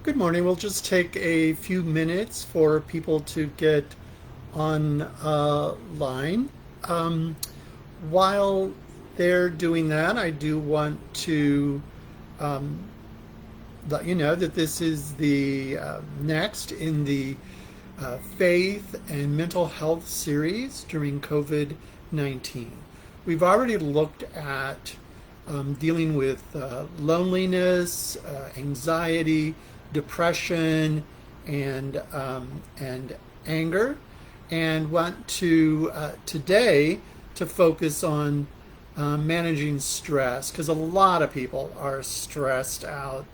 Good morning. We'll just take a few minutes for people to get online. Um, while they're doing that, I do want to um, let you know that this is the next in the faith and mental health series during COVID-19. We've already looked at dealing with loneliness, anxiety, depression, and anger, and want to today to focus on managing stress because a lot of people are stressed out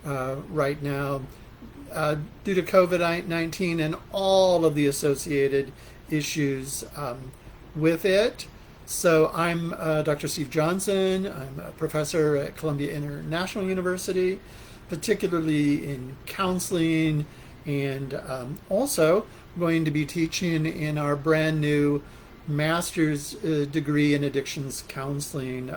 right now due to COVID-19 and all of the associated issues with it. So I'm Dr. Steve Johnson. I'm a professor at Columbia International University, particularly in counseling, and also going to be teaching in our brand new master's degree in addictions counseling.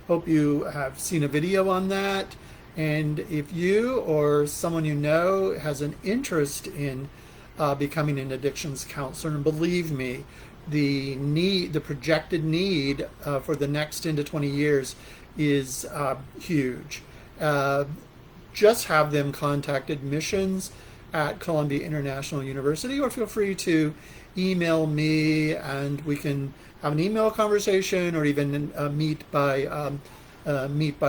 Hope you have seen a video on that. And if you or someone you know has an interest in becoming an addictions counselor, and believe me, the projected need for the next 10 to 20 years is huge. Just have them contact admissions at Columbia International University, or feel free to email me and we can have an email conversation or even meet by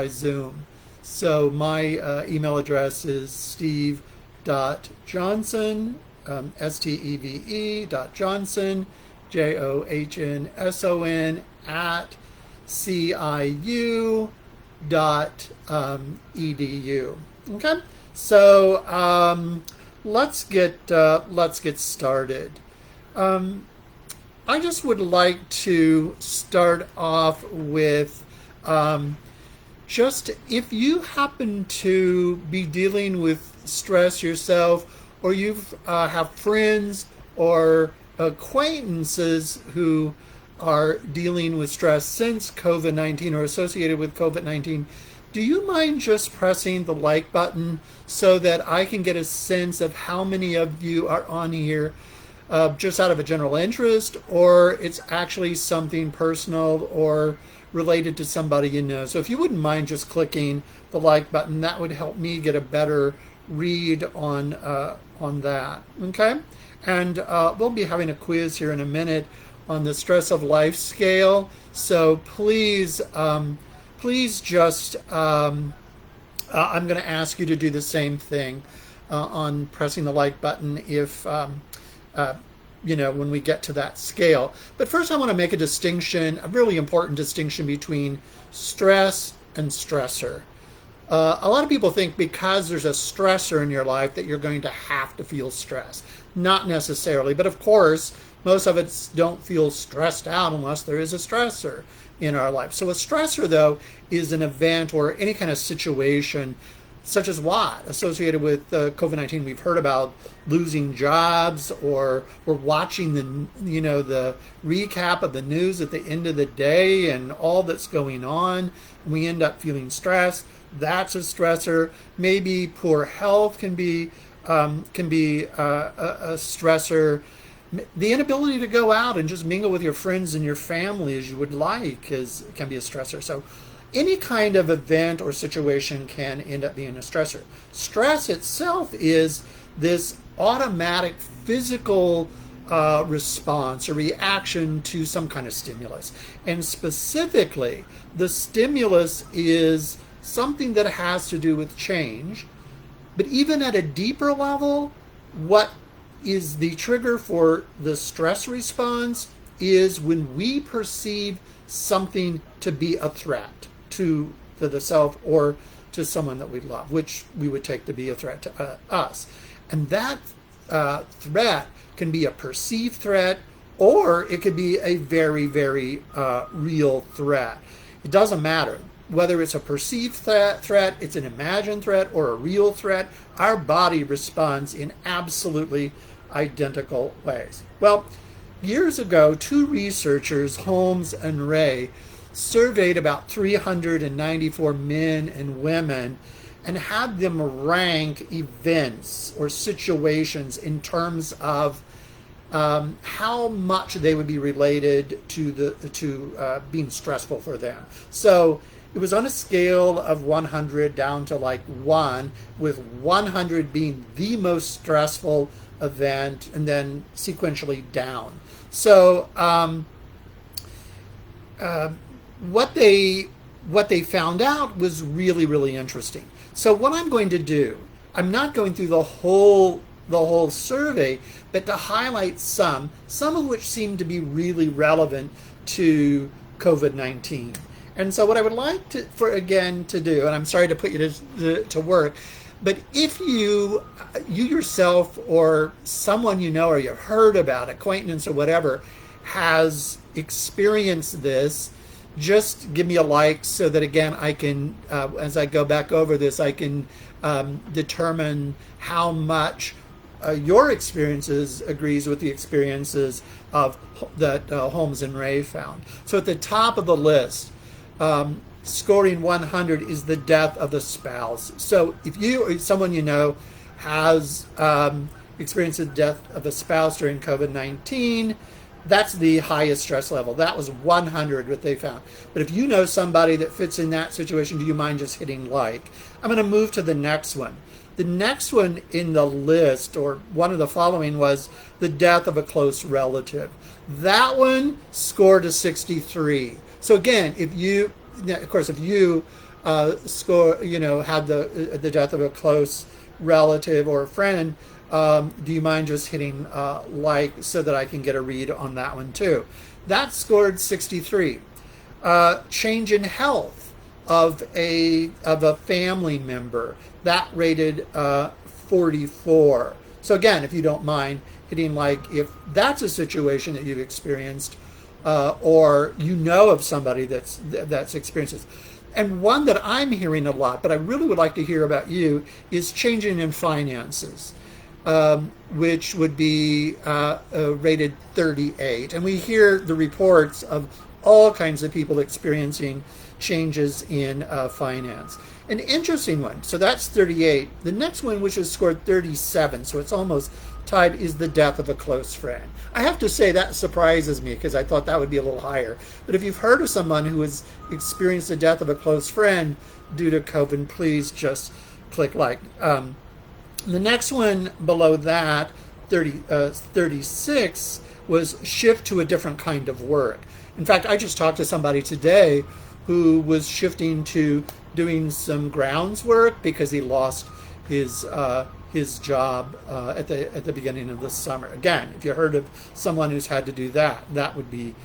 Zoom. So my email address is steve.johnson, steve.johnson, JOHNSON at ciu.edu. Okay, so let's get started. I just would like to start off with just if you happen to be dealing with stress yourself, or you have friends or acquaintances who are dealing with stress since COVID-19 or associated with COVID-19, do you mind just pressing the like button so that I can get a sense of how many of you are on here just out of a general interest, or it's actually something personal or related to somebody you know? So if you wouldn't mind just clicking the like button, that would help me get a better read on that. Okay, and we'll be having a quiz here in a minute on the stress of life scale. So please, please just I'm going to ask you to do the same thing on pressing the like button if when we get to that scale. But first I want to make a distinction, a really important distinction between stress and stressor. A lot of people think because there's a stressor in your life that you're going to have to feel stress. Not necessarily, but of course, most of us don't feel stressed out unless there is a stressor in our life. So a stressor, though, is an event or any kind of situation, such as what? Associated with COVID-19, we've heard about losing jobs, or we're watching the recap of the news at the end of the day and all that's going on. And we end up feeling stressed. That's a stressor. Maybe poor health can be a stressor. The inability to go out and just mingle with your friends and your family as you would like can be a stressor. So any kind of event or situation can end up being a stressor. Stress itself is this automatic physical response or reaction to some kind of stimulus. And specifically, the stimulus is something that has to do with change. But even at a deeper level, what is the trigger for the stress response is when we perceive something to be a threat to the self or to someone that we love, which we would take to be a threat to us. And that threat can be a perceived threat, or it could be a very, very real threat. It doesn't matter. Whether it's a perceived threat, it's an imagined threat, or a real threat, our body responds in absolutely identical ways. Well, years ago, two researchers, Holmes and Ray, surveyed about 394 men and women and had them rank events or situations in terms of how much they would be related to being stressful for them. So it was on a scale of 100 down to like 1, with 100 being the most stressful event, and then sequentially down. So what they found out was really, really interesting. So what I'm going to do, I'm not going through the whole survey, but to highlight some of which seem to be really relevant to COVID-19. And so what I would like to do, and I'm sorry to put you to work, but if you yourself or someone you know or you've heard about, acquaintance or whatever, has experienced this, just give me a like so that, again, I can, as I go back over this, I can determine how much your experiences agrees with the experiences of that Holmes and Ray found. So at the top of the list, scoring 100 is the death of the spouse. So if you or someone you know has experienced the death of a spouse during COVID-19, that's the highest stress level. That was 100 what they found. But if you know somebody that fits in that situation, do you mind just hitting like? I'm going to move to the next one. The next one in the list, or one of the following, was the death of a close relative. That one scored a 63. So again, if you had the death of a close relative or a friend, do you mind just hitting like so that I can get a read on that one too? That scored 63. Change in health of a family member, that rated 44. So again, if you don't mind hitting like if that's a situation that you've experienced, or you know of somebody that's experienced this. And one that I'm hearing a lot, but I really would like to hear about you, is changing in finances, which would be rated 38. And we hear the reports of all kinds of people experiencing changes in finance. An interesting one, so that's 38. The next one, which is scored 37, so it's almost tied, is the death of a close friend. I have to say that surprises me because I thought that would be a little higher. But if you've heard of someone who has experienced the death of a close friend due to COVID, please just click like. The next one below that, 36, was shift to a different kind of work. In fact, I just talked to somebody today who was shifting to doing some grounds work because he lost his job at the beginning of the summer. Again, if you heard of someone who's had to do that, that would be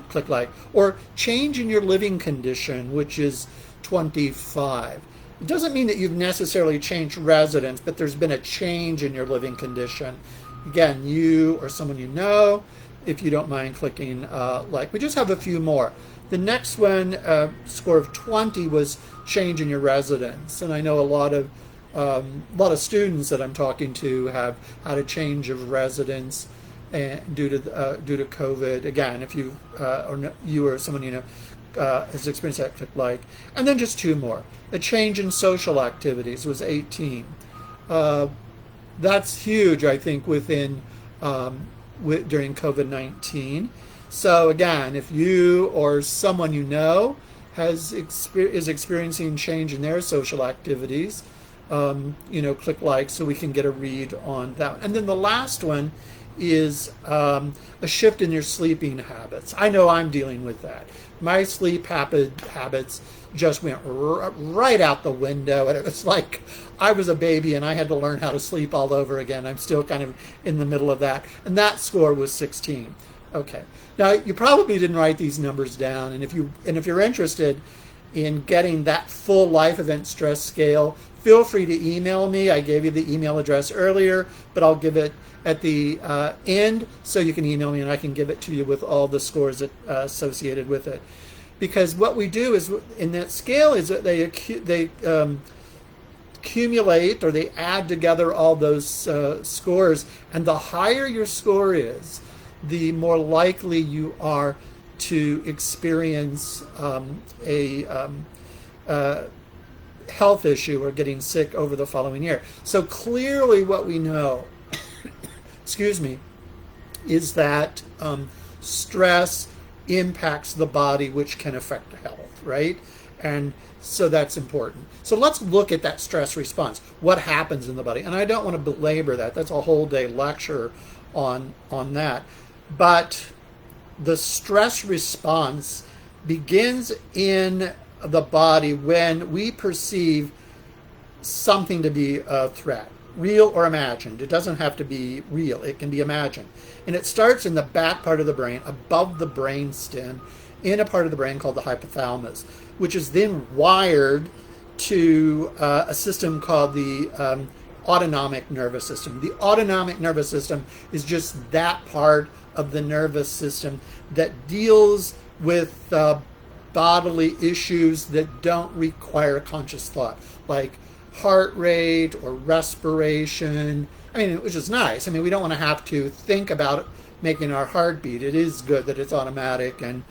click like. Or change in your living condition, which is 25. It doesn't mean that you've necessarily changed residence, but there's been a change in your living condition. Again, you or someone you know, if you don't mind clicking like. We just have a few more. The next one, score of 20, was change in your residence. And I know a lot of students that I'm talking to have had a change of residence due to COVID. Again, if you or someone you know has experienced that, click like. And then just two more. A change in social activities was 18. That's huge, I think, during COVID-19. So again, if you or someone you know is experiencing change in their social activities, click like so we can get a read on that. And then the last one is a shift in your sleeping habits. I know I'm dealing with that. My sleep habits just went right out the window, and it was like I was a baby and I had to learn how to sleep all over again. I'm still kind of in the middle of that. And that score was 16. Okay. Now, you probably didn't write these numbers down, and if you're interested in getting that full life event stress scale, feel free to email me. I gave you the email address earlier, but I'll give it at the end so you can email me and I can give it to you with all the scores associated with it. Because what we do is in that scale is that they accumulate or they add together all those scores, and the higher your score is, the more likely you are to experience health issue or getting sick over the following year. So clearly what we know, excuse me, is that stress impacts the body, which can affect health, right? And so that's important. So let's look at that stress response. What happens in the body? And I don't want to belabor that. That's a whole day lecture on that. But the stress response begins in the body when we perceive something to be a threat, real or imagined. It doesn't have to be real. It can be imagined. And it starts in the back part of the brain, above the brain stem, in a part of the brain called the hypothalamus, which is then wired to a system called the autonomic nervous system. The autonomic nervous system is just that part of the nervous system that deals with bodily issues that don't require conscious thought, like heart rate or respiration. I mean, which is nice. I mean, we don't want to have to think about making our heart beat. It is good that it's automatic, and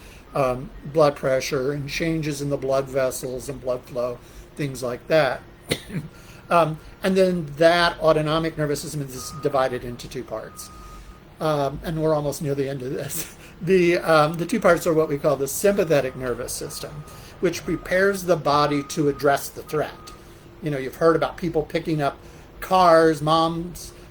blood pressure and changes in the blood vessels and blood flow, things like that. And then that autonomic nervous system is divided into two parts. And we're almost near the end of this. The two parts are what we call the sympathetic nervous system, which prepares the body to address the threat. You know, you've heard about people picking up cars,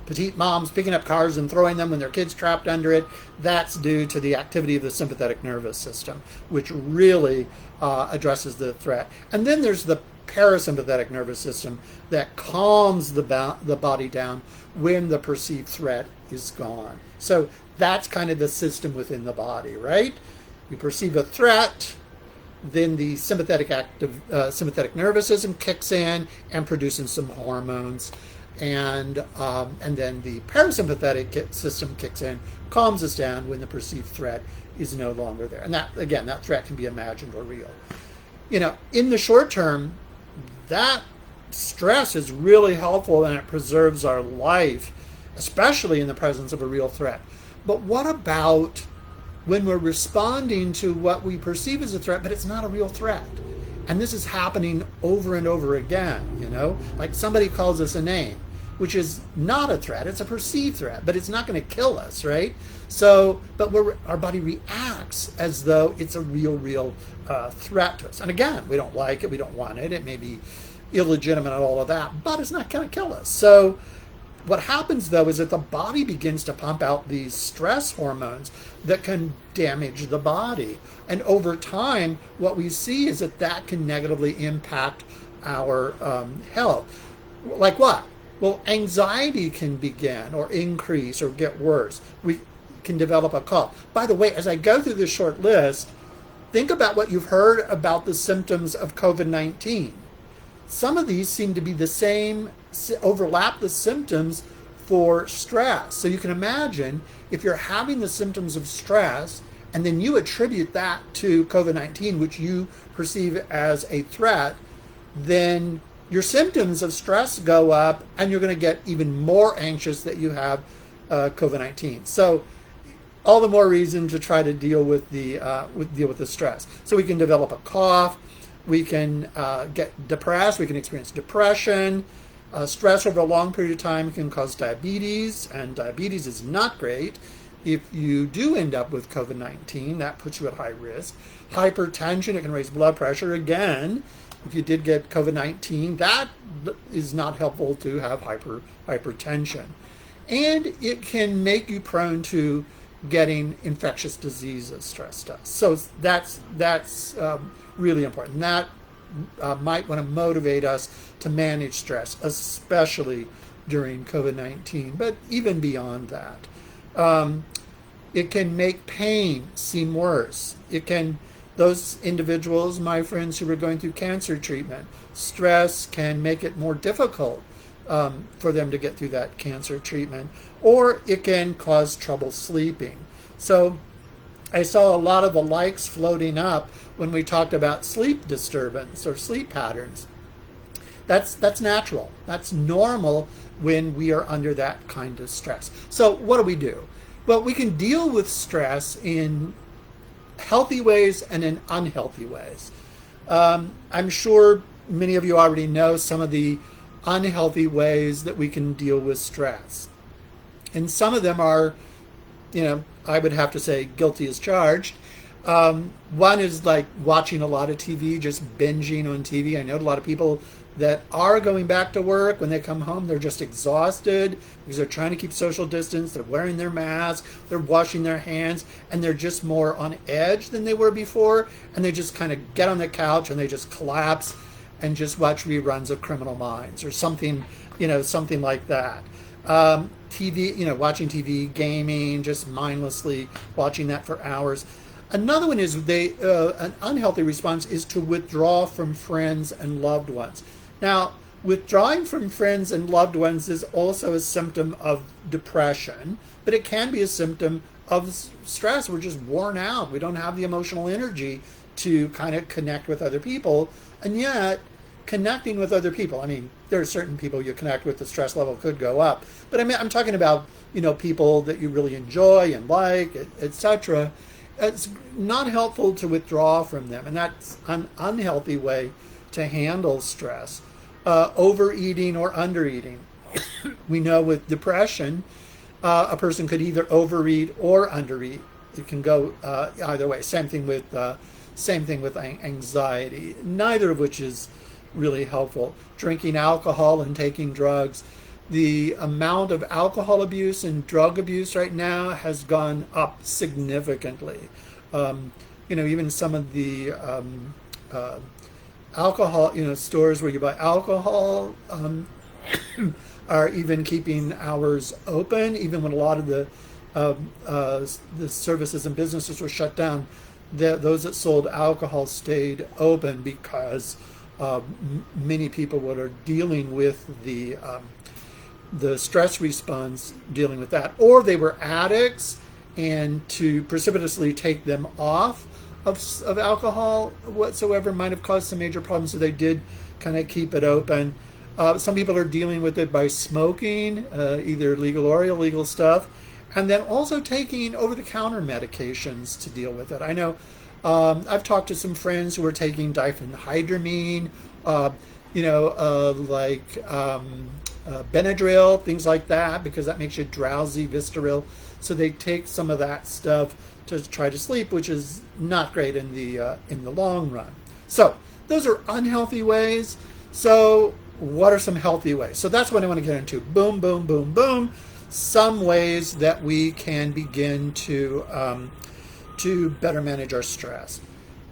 petite moms picking up cars and throwing them when their kids trapped under it. That's due to the activity of the sympathetic nervous system, which really addresses the threat. And then there's the parasympathetic nervous system that calms the body down when the perceived threat is gone. So that's kind of the system within the body, right? You perceive a threat, then the sympathetic nervous system kicks in and produces some hormones, and then the parasympathetic system kicks in, calms us down when the perceived threat is no longer there. And that threat can be imagined or real. You know, in the short term, that stress is really helpful and it preserves our life, especially in the presence of a real threat. But what about when we're responding to what we perceive as a threat, but it's not a real threat? And this is happening over and over again, you know? Like somebody calls us a name, which is not a threat. It's a perceived threat, but it's not going to kill us, right? So, but our body reacts as though it's a real threat to us. And again, we don't like it, we don't want it. It may be illegitimate and all of that, but it's not going to kill us. So what happens, though, is that the body begins to pump out these stress hormones that can damage the body. And over time, what we see is that can negatively impact our health. Like what? Well, anxiety can begin or increase or get worse. We can develop a cough. By the way, as I go through this short list, think about what you've heard about the symptoms of COVID-19. Some of these seem to be the same, overlap the symptoms for stress. So you can imagine if you're having the symptoms of stress and then you attribute that to COVID-19, which you perceive as a threat, then your symptoms of stress go up and you're going to get even more anxious that you have COVID-19. So all the more reason to try to deal with the stress. So we can develop a cough. We can get depressed. We can experience depression. Stress over a long period of time can cause diabetes, and diabetes is not great. If you do end up with COVID-19, that puts you at high risk. Hypertension, it can raise blood pressure. Again, if you did get COVID-19, that is not helpful to have hypertension. And it can make you prone to getting infectious diseases, stress does. So that's really important. That might want to motivate us to manage stress, especially during COVID-19, but even beyond that. It can make pain seem worse. Those individuals, my friends who are going through cancer treatment, stress can make it more difficult for them to get through that cancer treatment, or it can cause trouble sleeping. So I saw a lot of the likes floating up when we talked about sleep disturbance or sleep patterns. That's natural. That's normal when we are under that kind of stress. So what do? Well, we can deal with stress in healthy ways and in unhealthy ways. I'm sure many of you already know some of the unhealthy ways that we can deal with stress. And some of them are, I would have to say guilty as charged. One is like watching a lot of TV, just binging on TV. I know a lot of people that are going back to work. When they come home, they're just exhausted because they're trying to keep social distance. They're wearing their mask, they're washing their hands, and they're just more on edge than they were before. And they just kind of get on the couch and they just collapse and just watch reruns of Criminal Minds or something, something like that. TV, watching TV, gaming, just mindlessly watching that for hours. Another one is an unhealthy response is to withdraw from friends and loved ones. Now, withdrawing from friends and loved ones is also a symptom of depression, but it can be a symptom of stress. We're just worn out. We don't have the emotional energy to kind of connect with other people. And yet, connecting with other people, there are certain people you connect with, the stress level could go up. But I'm talking about, people that you really enjoy and like, etc. It's not helpful to withdraw from them, and that's an unhealthy way to handle stress. Overeating or undereating. We know with depression, a person could either overeat or undereat. It can go either way. Same thing with anxiety. Neither of which is really helpful. Drinking alcohol and taking drugs. The amount of alcohol abuse and drug abuse right now has gone up significantly. Even some of the alcohol, stores where you buy alcohol are even keeping hours open, even when a lot of the services and businesses were shut down. Those that sold alcohol stayed open because many people that are dealing with the stress response, dealing with that, or they were addicts, and to precipitously take them off of alcohol whatsoever might have caused some major problems, so they did kind of keep it open. Some people are dealing with it by smoking, either legal or illegal stuff, and then also taking over-the-counter medications to deal with it. I know I've talked to some friends who are taking diphenhydramine, Benadryl, things like that, because that makes you drowsy, Vistaril. So they take some of that stuff to try to sleep, which is not great in the long run. So those are unhealthy ways. So what are some healthy ways? So that's what I want to get into. Boom, boom, boom, boom. Some ways that we can begin to better manage our stress.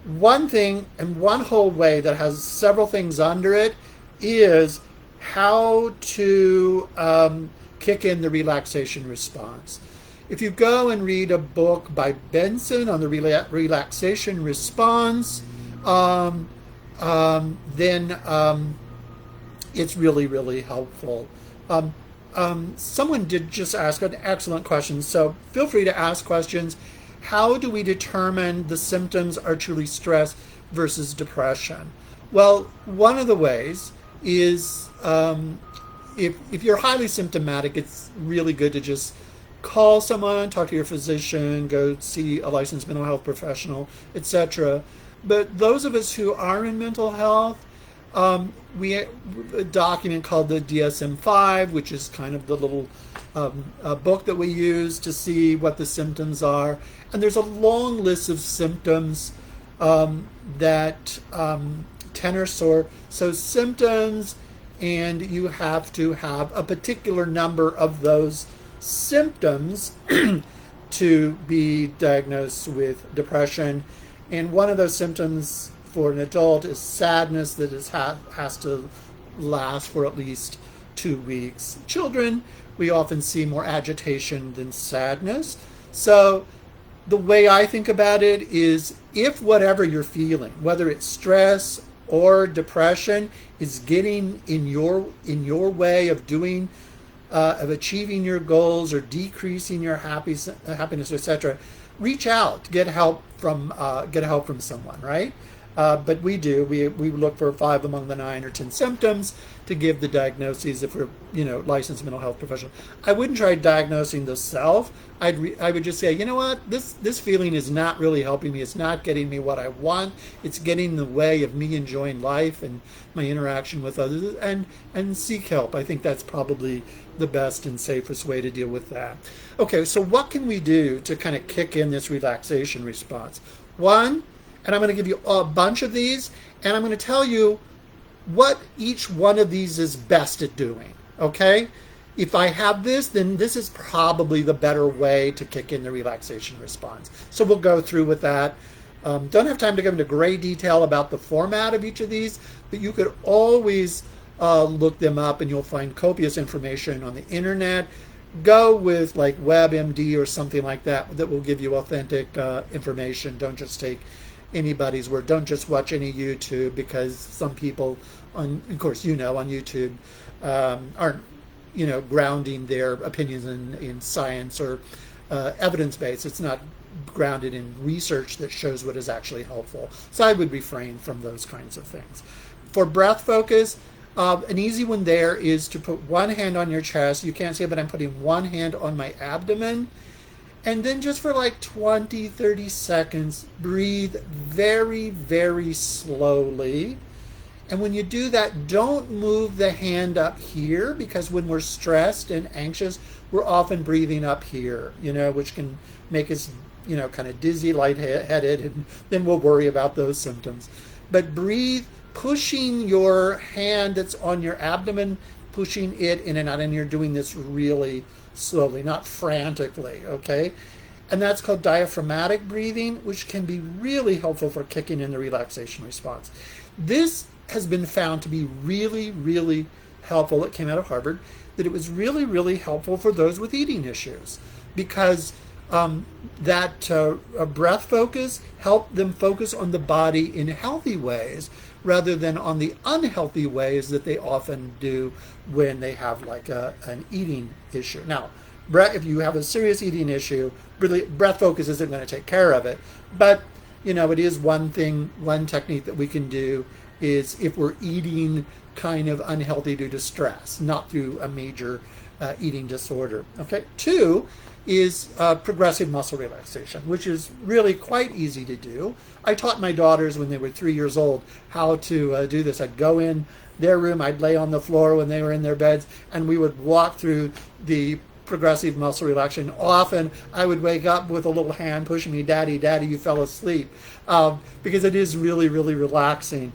One thing, and one whole way that has several things under it, is how to kick in the relaxation response. If you go and read a book by Benson on the relaxation response, then it's really, really helpful. Someone did just ask an excellent question, so feel free to ask questions. How do we determine the symptoms are truly stress versus depression? Well, one of the ways is if you're highly symptomatic, it's really good to just call someone, talk to your physician, go see a licensed mental health professional, etc. But those of us who are in mental health, we have a document called the DSM-5, which is kind of the little book that we use to see what the symptoms are. And there's a long list of symptoms that 10 or so symptoms, and you have to have a particular number of those symptoms to be diagnosed with depression. And one of those symptoms for an adult is sadness that has to last for at least 2 weeks. Children, we often see more agitation than sadness. So the way I think about it is, if whatever you're feeling, whether it's stress or depression, is getting in your way of doing of achieving your goals or decreasing your happiness, etc., reach out, get help from someone, right? But we do. We look for 5 among the 9 or 10 symptoms to give the diagnoses if we're, licensed mental health professional. I wouldn't try diagnosing the self. I would just say, you know what, this feeling is not really helping me. It's not getting me what I want. It's getting in the way of me enjoying life and my interaction with others, and seek help. I think that's probably the best and safest way to deal with that. Okay, so what can we do to kind of kick in this relaxation response? One, and I'm going to give you a bunch of these, and I'm going to tell you what each one of these is best at doing, okay? If I have this, then this is probably the better way to kick in the relaxation response. So we'll go through with that. Don't have time to go into great detail about the format of each of these, but you could always look them up, and you'll find copious information on the internet. Go with like WebMD or something like that that will give you authentic information. Don't just take anybody's word. Don't just watch any YouTube, because some people on YouTube aren't grounding their opinions in science or evidence-based. It's not grounded in research that shows what is actually helpful. So I would refrain from those kinds of things. For breath focus, an easy one there is to put one hand on your chest. You can't see it, but I'm putting one hand on my abdomen. And then just for like 20, 30 seconds, breathe very, very slowly. And when you do that, don't move the hand up here, because when we're stressed and anxious, we're often breathing up here, which can make us, kind of dizzy, lightheaded, and then we'll worry about those symptoms. But breathe, pushing your hand that's on your abdomen, pushing it in and out, and you're doing this really slowly, not frantically, okay? And that's called diaphragmatic breathing, which can be really helpful for kicking in the relaxation response. This has been found to be really, really helpful. It came out of Harvard, that it was really, really helpful for those with eating issues, because that breath focus helped them focus on the body in healthy ways rather than on the unhealthy ways that they often do when they have like an eating issue. Now, if you have a serious eating issue, really breath focus isn't going to take care of it. But, it is one technique that we can do is if we're eating kind of unhealthy due to stress, not through a major eating disorder. Okay. 2 is progressive muscle relaxation, which is really quite easy to do. I taught my daughters when they were 3 years old how to do this. I'd go in their room, I'd lay on the floor when they were in their beds, and we would walk through the progressive muscle relaxation. Often I would wake up with a little hand pushing me, Daddy, you fell asleep, because it is really, really relaxing.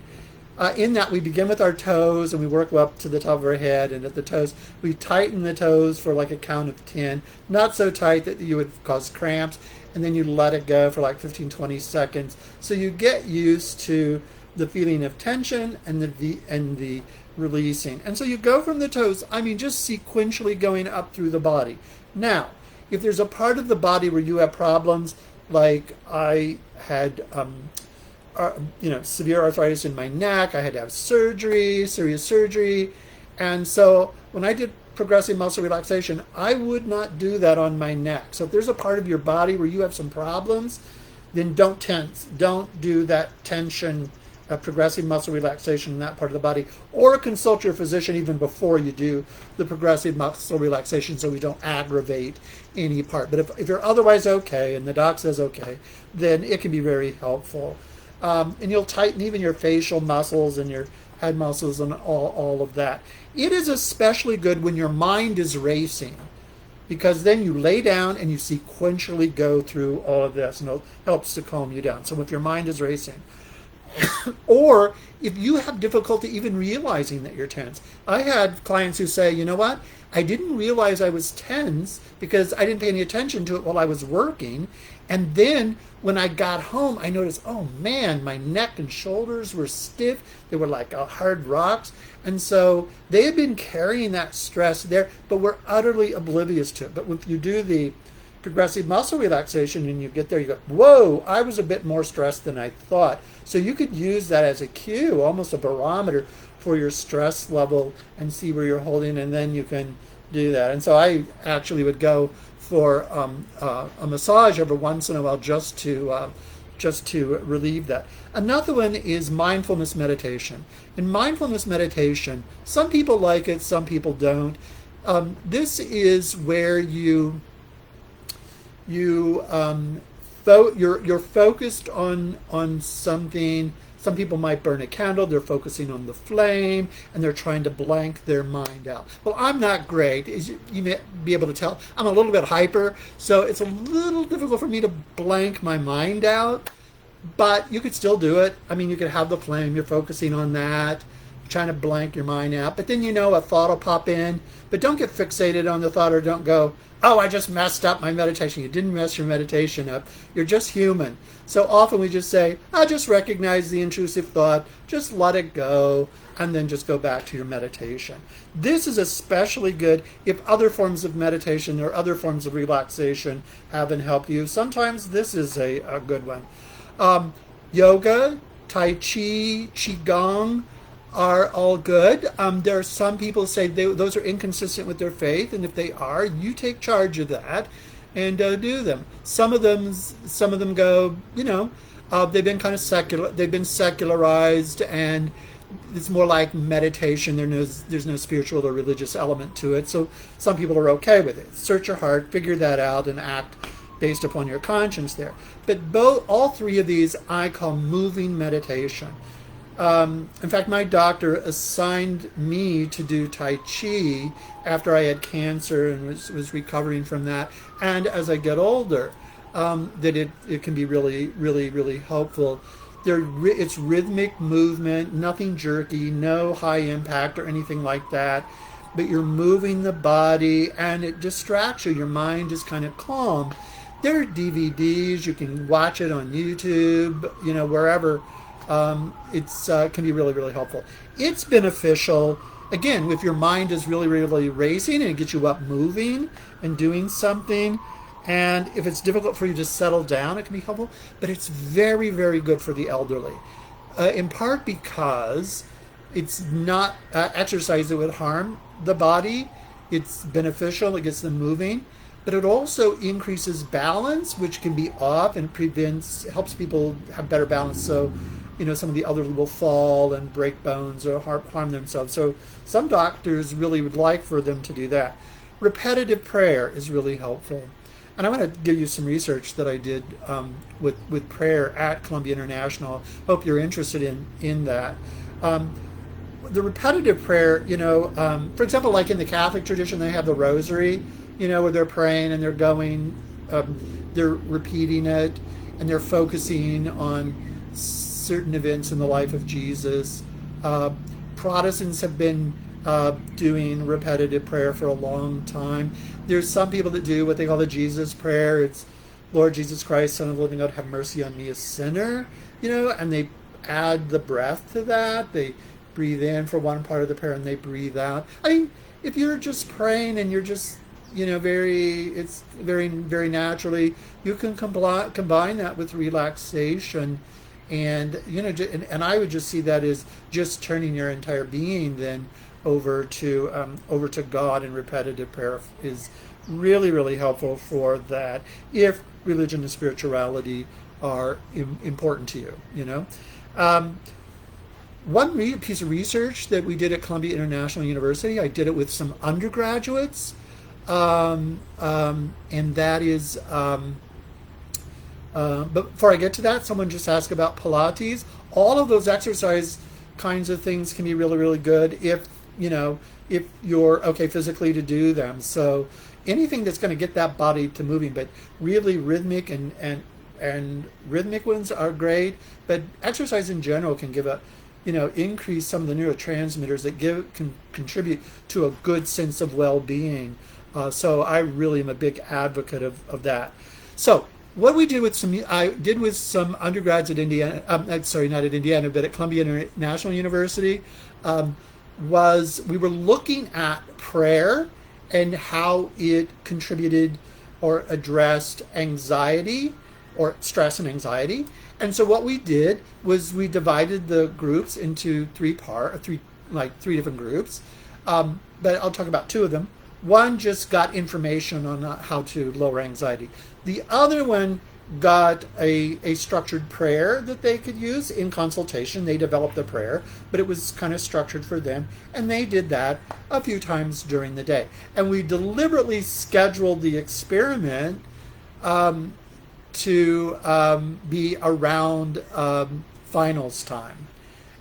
In that, we begin with our toes and we work up to the top of our head, and at the toes we tighten the toes for like a count of 10, not so tight that you would cause cramps, and then you let it go for like 15-20 seconds, so you get used to the feeling of tension and the releasing. And so you go from the toes, just sequentially going up through the body. Now, if there's a part of the body where you have problems, like I had severe arthritis in my neck, I had to have serious surgery, and so when I did progressive muscle relaxation, I would not do that on my neck. So if there's a part of your body where you have some problems, then don't tense. Don't do that tension, progressive muscle relaxation in that part of the body, or consult your physician even before you do the progressive muscle relaxation so we don't aggravate any part. But if you're otherwise okay and the doc says okay, then it can be very helpful. And you'll tighten even your facial muscles and your head muscles and all of that. It is especially good when your mind is racing, because then you lay down and you sequentially go through all of this, and it helps to calm you down. So if your mind is racing, or if you have difficulty even realizing that you're tense. I had clients who say, you know what, I didn't realize I was tense because I didn't pay any attention to it while I was working. And then when I got home, I noticed, oh man, my neck and shoulders were stiff. They were like hard rocks. And so they had been carrying that stress there, but were utterly oblivious to it. But if you do the progressive muscle relaxation and you get there, you go, whoa, I was a bit more stressed than I thought. So you could use that as a cue, almost a barometer for your stress level, and see where you're holding, and then you can do that. And so I actually would go for a massage every once in a while just to just to relieve that. Another one is mindfulness meditation. In mindfulness meditation, some people like it, some people don't. This is where you're focused on something. Some people might burn a candle, they're focusing on the flame, and they're trying to blank their mind out. Well, I'm not great. As you may be able to tell, I'm a little bit hyper, so it's a little difficult for me to blank my mind out, but you could still do it. I mean, you could have the flame, you're focusing on that, trying to blank your mind out, but then a thought will pop in, but don't get fixated on the thought, or don't go, oh, I just messed up my meditation. You didn't mess your meditation up. You're just human. So often we just say, I just recognize the intrusive thought, just let it go, and then just go back to your meditation. This is especially good if other forms of meditation or other forms of relaxation haven't helped you. Sometimes this is a good one. Yoga, Tai Chi, Qigong are all good. There are some people say those are inconsistent with their faith, and if they are, you take charge of that and do them. Some of them go, they've been kind of secular. They've been secularized, and it's more like meditation. There's no spiritual or religious element to it. So some people are okay with it. Search your heart, figure that out, and act based upon your conscience there. But all three of these I call moving meditation. In fact, my doctor assigned me to do Tai Chi after I had cancer and was recovering from that. And as I get older, that it can be really, really, really helpful. It's rhythmic movement, nothing jerky, no high impact or anything like that. But you're moving the body, and it distracts you. Your mind is kind of calm. There are DVDs. You can watch it on YouTube, wherever. It can be really, really helpful. It's beneficial, again, if your mind is really, really racing and it gets you up moving and doing something. And if it's difficult for you to settle down, it can be helpful. But it's very, very good for the elderly, in part because it's not exercise that would harm the body. It's beneficial. It gets them moving. But it also increases balance, which can be off, and helps people have better balance. So some of the elderly will fall and break bones or harm themselves. So some doctors really would like for them to do that. Repetitive prayer is really helpful. And I want to give you some research that I did with prayer at Columbia International. Hope you're interested in that. The repetitive prayer, for example, like in the Catholic tradition, they have the rosary, where they're praying and they're repeating it, and they're focusing on certain events in the life of Jesus. Protestants have been doing repetitive prayer for a long time. There's some people that do what they call the Jesus prayer. It's, Lord Jesus Christ, Son of the living God, have mercy on me, a sinner. And they add the breath to that. They breathe in for one part of the prayer and they breathe out. I mean, if you're just praying and you're just, it's very, very naturally, you can combine that with relaxation. And and I would just see that as just turning your entire being then over to God, and repetitive prayer is really, really helpful for that if religion and spirituality are important to you. One piece of research that we did at Columbia International University, I did it with some undergraduates, and that is. But before I get to that, someone just asked about Pilates. All of those exercise kinds of things can be really, really good if you're okay physically to do them. So anything that's going to get that body to moving, but really rhythmic and rhythmic ones are great. But exercise in general can give increase some of the neurotransmitters that can contribute to a good sense of well-being. So I really am a big advocate of that. So what we did with some undergrads at Indiana, not at Indiana, but at Columbia International University, was we were looking at prayer and how it contributed or addressed anxiety or stress and anxiety. And so what we did was we divided the groups into three different groups. But I'll talk about two of them. One just got information on how to lower anxiety. The other one got a structured prayer that they could use in consultation. They developed the prayer, but it was kind of structured for them. And they did that a few times during the day. And we deliberately scheduled the experiment to be around finals time.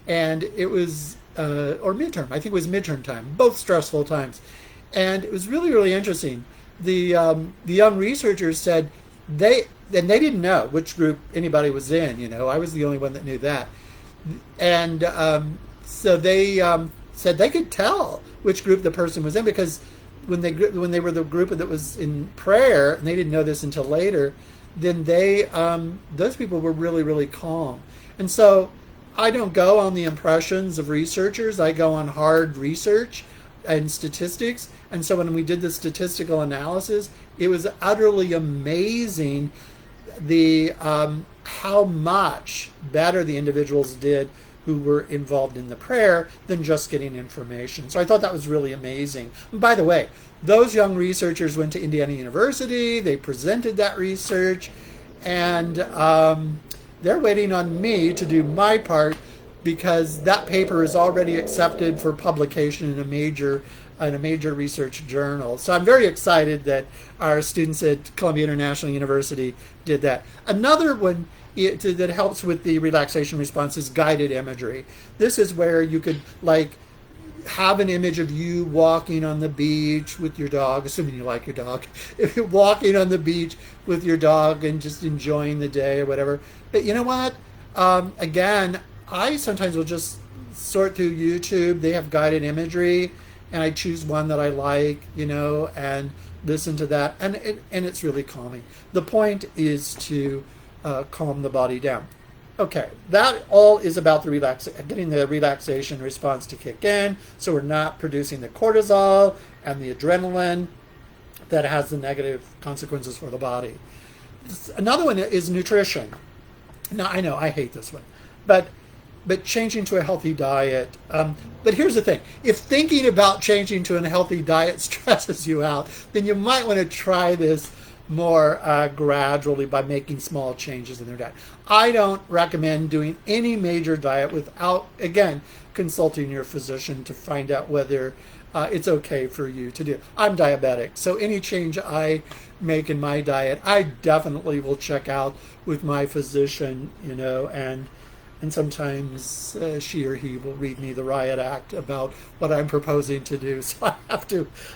And it was, or midterm, I think it was midterm time, both stressful times. And it was really, really interesting. The young researchers said they didn't know which group anybody was in. I was the only one that knew that. And so they said they could tell which group the person was in, because when they were the group that was in prayer, and they didn't know this until later, then those people were really, really calm. And so I don't go on the impressions of researchers. I go on hard research and statistics. And so when we did the statistical analysis, it was utterly amazing how much better the individuals did who were involved in the prayer than just getting information. So I thought that was really amazing. And by the way, those young researchers went to Indiana University. They presented that research, and they're waiting on me to do my part, because that paper is already accepted for publication in a major research journal. So I'm very excited that our students at Columbia International University did that. Another one that helps with the relaxation response is guided imagery. This is where you could have an image of you walking on the beach with your dog, assuming you like your dog, if you're walking on the beach with your dog and just enjoying the day or whatever. But you know what? Again, I sometimes will just sort through YouTube. They have guided imagery, and I choose one that I like, and listen to that. And it's really calming. The point is to calm the body down. Okay, that all is about getting the relaxation response to kick in, so we're not producing the cortisol and the adrenaline that has the negative consequences for the body. Another one is nutrition. Now, I know I hate this one, but changing to a healthy diet. But here's the thing. If thinking about changing to a healthy diet stresses you out, then you might want to try this more gradually by making small changes in their diet. I don't recommend doing any major diet without, again, consulting your physician to find out whether it's okay for you to do. I'm diabetic, so any change I make in my diet, I definitely will check out with my physician, and sometimes she or he will read me the riot act about what I'm proposing to do. So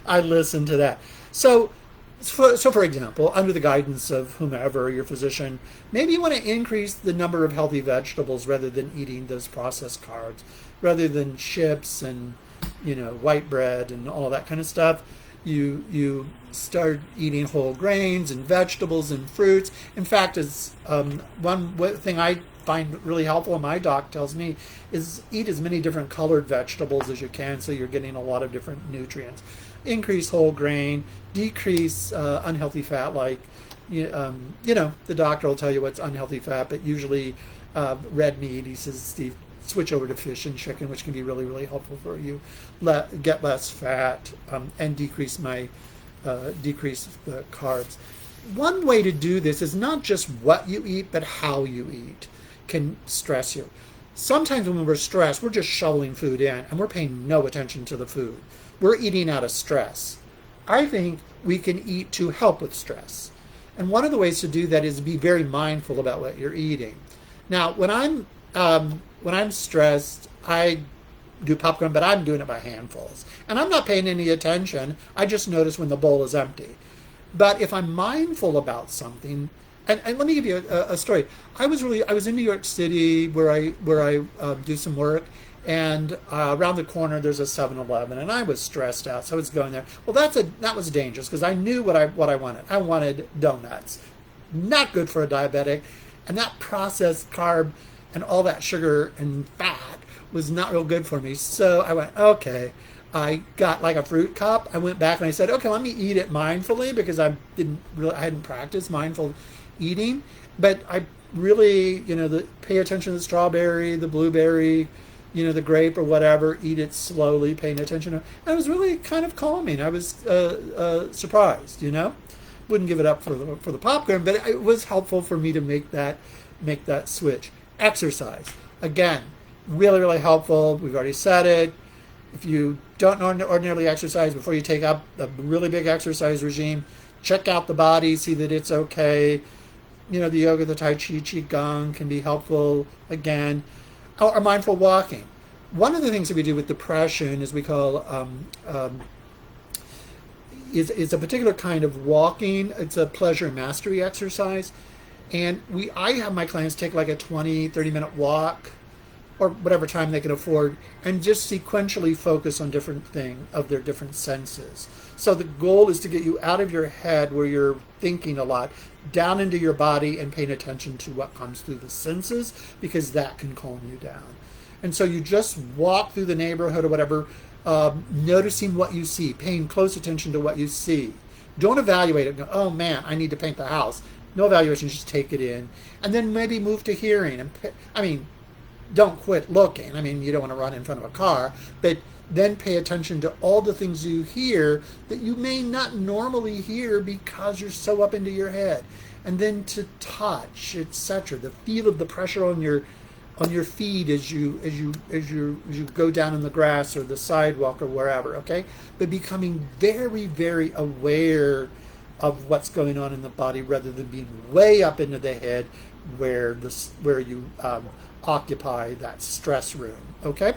I listen to that. So for example, under the guidance of whomever, your physician, maybe you want to increase the number of healthy vegetables rather than eating those processed carbs, rather than chips and white bread and all that kind of stuff. You start eating whole grains and vegetables and fruits. In fact, as one thing I find really helpful, and my doc tells me, is eat as many different colored vegetables as you can, so you're getting a lot of different nutrients. Increase whole grain, decrease unhealthy fat, the doctor will tell you what's unhealthy fat, but usually red meat. He says, Steve, switch over to fish and chicken, which can be really, really helpful for you. Get less fat, and decrease the carbs. One way to do this is not just what you eat, but how you eat can stress you. Sometimes when we're stressed, we're just shoveling food in, and we're paying no attention to the food. We're eating out of stress. I think we can eat to help with stress. And one of the ways to do that is be very mindful about what you're eating. Now, when I'm stressed, I do popcorn, but I'm doing it by handfuls. And I'm not paying any attention. I just notice when the bowl is empty. But if I'm mindful about something, and let me give you a story. I was in New York City where I do some work, and around the corner there's a 7-Eleven, and I was stressed out, so I was going there. Well, that was dangerous, because I knew what I wanted. I wanted donuts. Not good for a diabetic, and that processed carb and all that sugar and fat was not real good for me. So I went, okay. I got a fruit cup. I went back and I said, okay, let me eat it mindfully, because I hadn't practiced mindful eating. But I really, pay attention to the strawberry, the blueberry, the grape or whatever. Eat it slowly, paying attention. And it was really kind of calming. I was surprised, The wouldn't give it up for the popcorn, but it was helpful for me to make that switch. Exercise, again, really, really helpful. We've already said it. If you don't ordinarily exercise, before you take up a really big exercise regime, check out the body, see that it's okay. The yoga, the tai chi, qigong can be helpful again. Or mindful walking. One of the things that we do with depression is we call is a particular kind of walking. It's a pleasure mastery exercise. And I have my clients take like a 20, 30-minute walk or whatever time they can afford and just sequentially focus on different things of their different senses. So the goal is to get you out of your head where you're thinking a lot, down into your body and paying attention to what comes through the senses, because that can calm you down. And so you just walk through the neighborhood or whatever, noticing what you see, paying close attention to what you see. Don't evaluate it. Go, oh man, I need to paint the house. No evaluation, just take it in. And then maybe move to hearing. Don't quit looking. You don't want to run in front of a car, but then pay attention to all the things you hear that you may not normally hear because you're so up into your head. And then to touch, etc. The feel of the pressure on your feet as you go down in the grass or the sidewalk or wherever, okay? But becoming very, very aware of what's going on in the body rather than being way up into the head where you occupy that stress room, okay?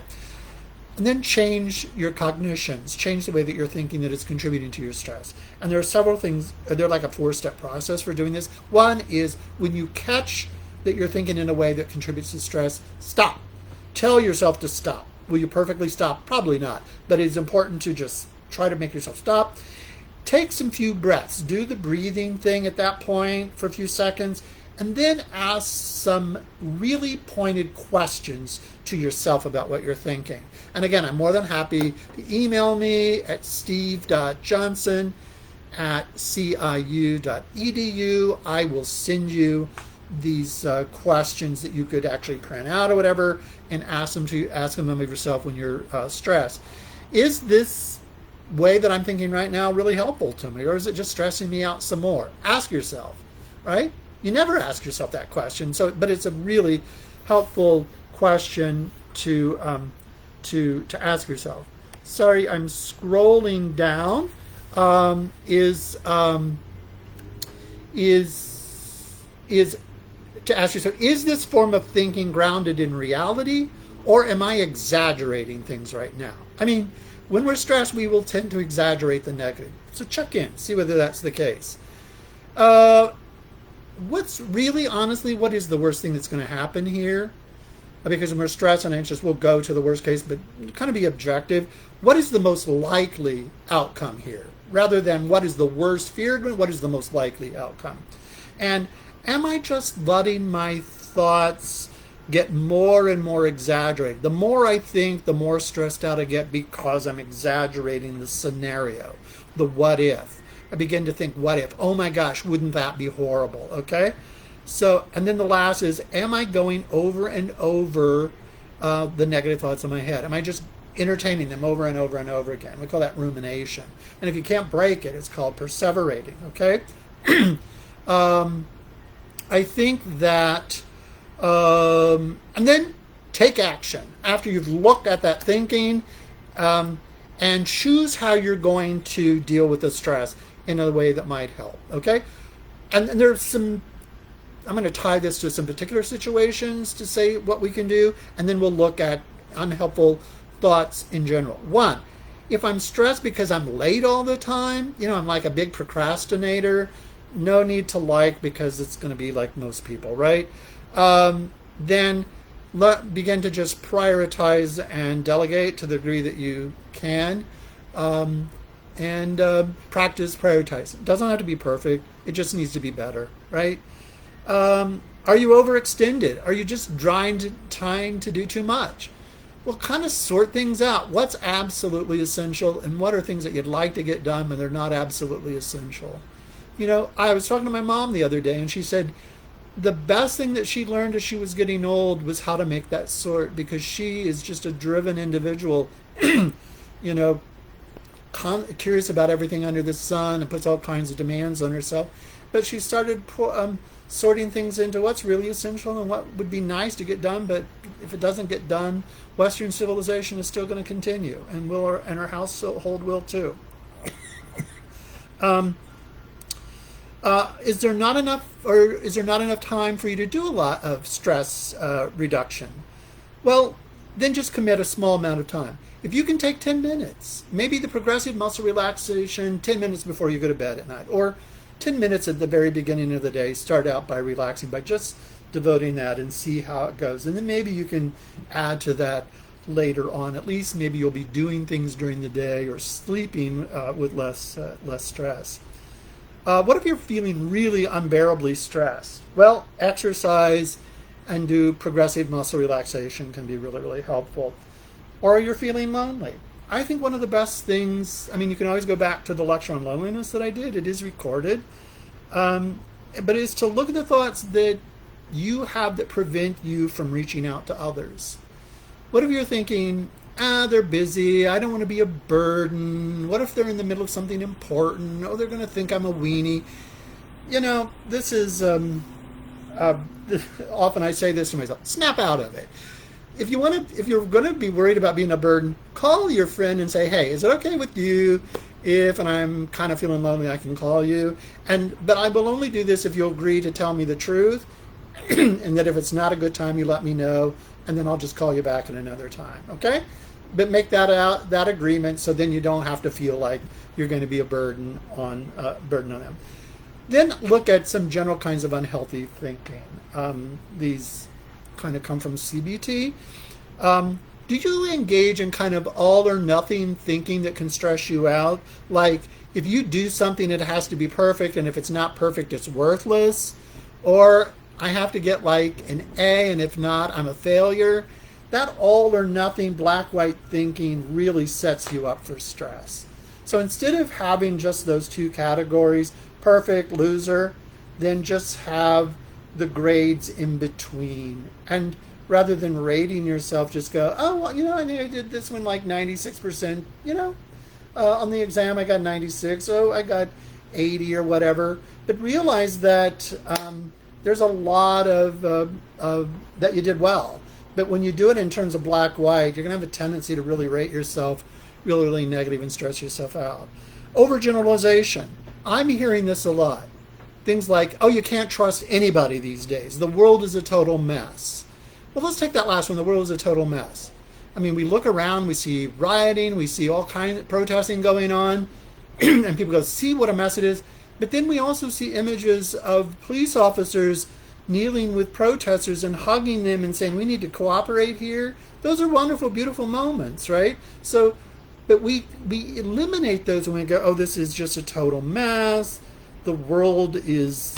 And then change your cognitions, change the way that you're thinking that it's contributing to your stress. And there are several things, they're like a 4-step process for doing this. One is when you catch that you're thinking in a way that contributes to stress, stop. Tell yourself to stop. Will you perfectly stop? Probably not. But it's important to just try to make yourself stop. Take some few breaths. Do the breathing thing at that point for a few seconds, and then ask some really pointed questions to yourself about what you're thinking. And again, I'm more than happy to email me at steve.johnson@ciu.edu. I will send you these questions that you could actually print out or whatever and ask them of yourself when you're stressed. Is this way that I'm thinking right now really helpful to me, or is it just stressing me out some more? Ask yourself, right? You never ask yourself that question, but it's a really helpful question to ask yourself. Sorry, I'm scrolling down. Is to ask yourself, is this form of thinking grounded in reality, or am I exaggerating things right now? When we're stressed, we will tend to exaggerate the negative. So check in, see whether that's the case. What is the worst thing that's going to happen here? Because when we're stressed and anxious, we'll go to the worst case, but kind of be objective. What is the most likely outcome here? Rather than what is the worst feared, what is the most likely outcome? And am I just letting my thoughts get more and more exaggerated? The more I think, the more stressed out I get because I'm exaggerating the scenario, the what if. I begin to think, what if? Oh my gosh, wouldn't that be horrible? Okay? So, and then the last is, am I going over and over the negative thoughts in my head? Am I just entertaining them over and over and over again? We call that rumination. And if you can't break it, it's called perseverating. Okay? I think that, and then take action after you've looked at that thinking, and choose how you're going to deal with the stress in a way that might help, okay? And there's I'm going to tie this to some particular situations to say what we can do, and then we'll look at unhelpful thoughts in general. One, if I'm stressed because I'm late all the time, I'm like a big procrastinator, no need to because it's going to be like most people, right? Then begin to just prioritize and delegate to the degree that you can, and practice prioritizing. It doesn't have to be perfect. It just needs to be better, right? Are you overextended? Are you just trying to do too much? Well, kind of sort things out. What's absolutely essential, and what are things that you'd like to get done but they're not absolutely essential? I was talking to my mom the other day, and she said the best thing that she learned as she was getting old was how to make that sort, because she is just a driven individual. curious about everything under the sun and puts all kinds of demands on herself. But she started sorting things into what's really essential and what would be nice to get done. But if it doesn't get done, Western civilization is still going to continue, and her household will too. Is there not enough time for you to do a lot of stress reduction? Well, then just commit a small amount of time. If you can take 10 minutes, maybe the progressive muscle relaxation 10 minutes before you go to bed at night, or 10 minutes at the very beginning of the day, start out by relaxing, by just devoting that and see how it goes. And then maybe you can add to that later on. At least maybe you'll be doing things during the day or sleeping with less stress. What if you're feeling really unbearably stressed? Well, exercise and do progressive muscle relaxation can be really, really helpful. Or you're feeling lonely. I think one of the best things, you can always go back to the lecture on loneliness that I did. It is recorded. But it's to look at the thoughts that you have that prevent you from reaching out to others. What if you're thinking, they're busy, I don't want to be a burden. What if they're in the middle of something important? Oh, they're going to think I'm a weenie. This is, often I say this to myself, snap out of it. If you're going to be worried about being a burden, call your friend and say, hey, is it okay with you if, and I'm kind of feeling lonely, I can call you. But I will only do this if you'll agree to tell me the truth, and that if it's not a good time, you let me know, and then I'll just call you back at another time, okay? But make that agreement, so then you don't have to feel like you're going to be a burden on them. Then look at some general kinds of unhealthy thinking. These kind of come from CBT. Do you engage in kind of all or nothing thinking that can stress you out? Like, if you do something, it has to be perfect, and if it's not perfect, it's worthless. Or I have to get like an A, and if not, I'm a failure. That all or nothing black-white thinking really sets you up for stress. So instead of having just those two categories, perfect, loser, then just have the grades in between. And rather than rating yourself, just go, oh, well, I think I did this one like 96%, on the exam I got 96, oh, I got 80 or whatever. But realize that there's a lot of that you did well. But when you do it in terms of black-white, you're going to have a tendency to really rate yourself really, really negative and stress yourself out. Overgeneralization. I'm hearing this a lot. Things like, oh, you can't trust anybody these days. The world is a total mess. Well, let's take that last one. The world is a total mess. We look around, we see rioting, we see all kinds of protesting going on, and people go, see what a mess it is. But then we also see images of police officers kneeling with protesters and hugging them and saying, we need to cooperate here. Those are wonderful, beautiful moments, right? So, but we eliminate those when we go, oh, this is just a total mess. The world is,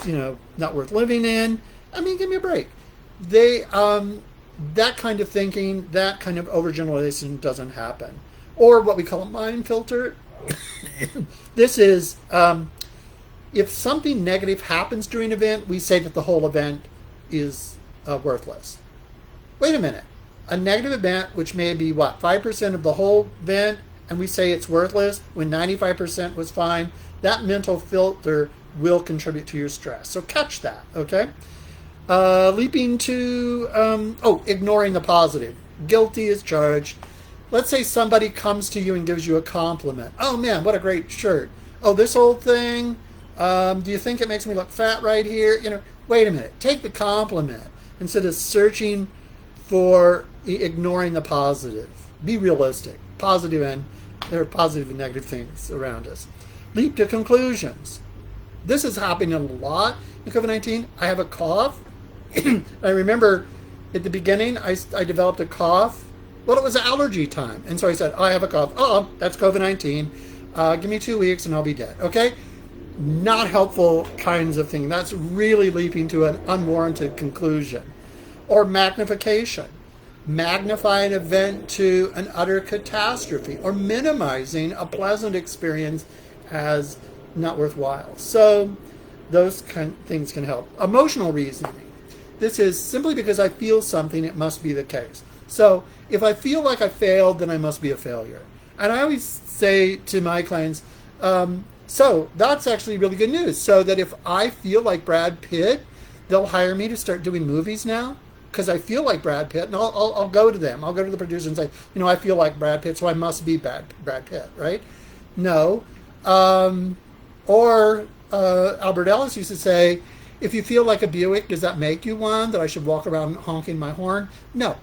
not worth living in. Give me a break. That kind of thinking, that kind of overgeneralization doesn't happen. Or what we call a mind filter. This is, if something negative happens during an event, we say that the whole event is worthless. Wait a minute. A negative event, which may be 5% of the whole event, and we say it's worthless when 95% was fine, that mental filter will contribute to your stress. So catch that, okay? Leaping to, ignoring the positive. Guilty as charged. Let's say somebody comes to you and gives you a compliment. Oh man, what a great shirt. Oh, this old thing, do you think it makes me look fat right here? Wait a minute. Take the compliment instead of searching for ignoring the positive. Be realistic. There are positive and negative things around us. Leap to conclusions. This is happening a lot in COVID-19. I have a cough. I remember at the beginning, I developed a cough. Well, it was allergy time. And so I said, I have a cough. Oh, that's COVID-19. Give me 2 weeks and I'll be dead. Okay? Not helpful kinds of things. That's really leaping to an unwarranted conclusion. Or magnification. Magnify an event to an utter catastrophe. Or minimizing a pleasant experience as not worthwhile. So those things can help. Emotional reasoning. This is simply because I feel something, it must be the case. So if I feel like I failed, then I must be a failure. And I always say to my clients, so that's actually really good news. So that if I feel like Brad Pitt, they'll hire me to start doing movies now because I feel like Brad Pitt, and I'll go to them. I'll go to the producer and say, I feel like Brad Pitt, so I must be Brad Pitt, right? No. Or Albert Ellis used to say, if you feel like a Buick, does that make you one? That I should walk around honking my horn? No.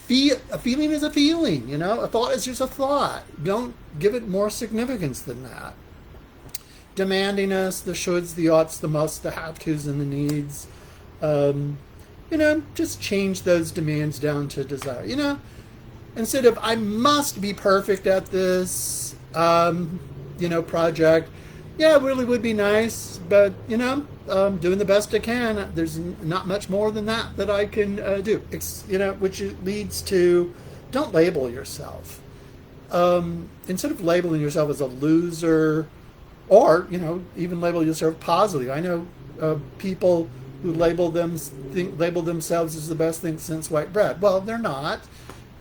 A feeling is a feeling, A thought is just a thought. Don't give it more significance than that. Demandingness, the shoulds, the oughts, the musts, the have-tos, and the needs. Just change those demands down to desire. Instead of, I must be perfect at this, project. Yeah, it really would be nice, but, doing the best I can. There's not much more than that I can do. Which leads to, don't label yourself. Instead of labeling yourself as a loser, or, even label yourself positive. I know people who label themselves as the best thing since white bread. Well, they're not.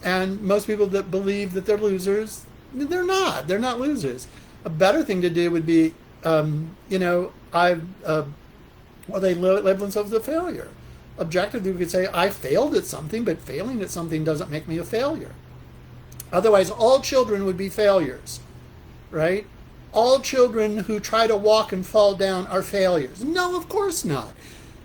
And most people that believe that they're losers, they're not. They're not losers. A better thing to do would be, they label themselves as a failure. Objectively, we could say, I failed at something, but failing at something doesn't make me a failure. Otherwise, all children would be failures, right? All children who try to walk and fall down are failures. No, of course not.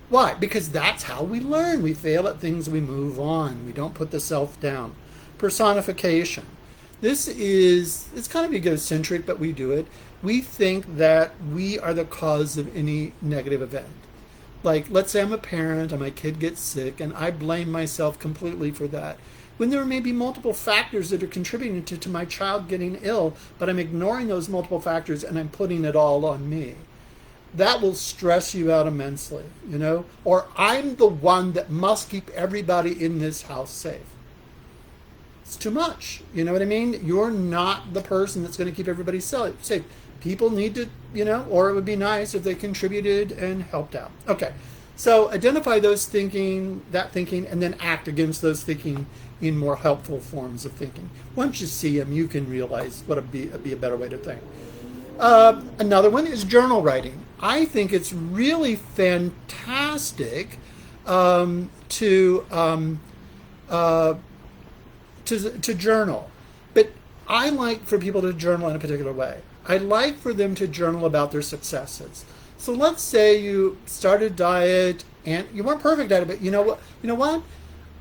Why? Because that's how we learn. We fail at things, we move on. We don't put the self down. Personification. It's kind of egocentric, but we do it. We think that we are the cause of any negative event. Like, let's say I'm a parent and my kid gets sick, and I blame myself completely for that. When there may be multiple factors that are contributing to my child getting ill, but I'm ignoring those multiple factors and I'm putting it all on me. That will stress you out immensely, Or I'm the one that must keep everybody in this house safe. It's too much. You know what I mean? You're not the person that's going to keep everybody safe. People need to, or it would be nice if they contributed and helped out. Okay. So identify that thinking, and then act against those thinking in more helpful forms of thinking. Once you see them, you can realize what would be a better way to think. Another one is journal writing. I think it's really fantastic to journal. But I like for people to journal in a particular way. I like for them to journal about their successes. So let's say you started diet and you weren't perfect at it, but you know what?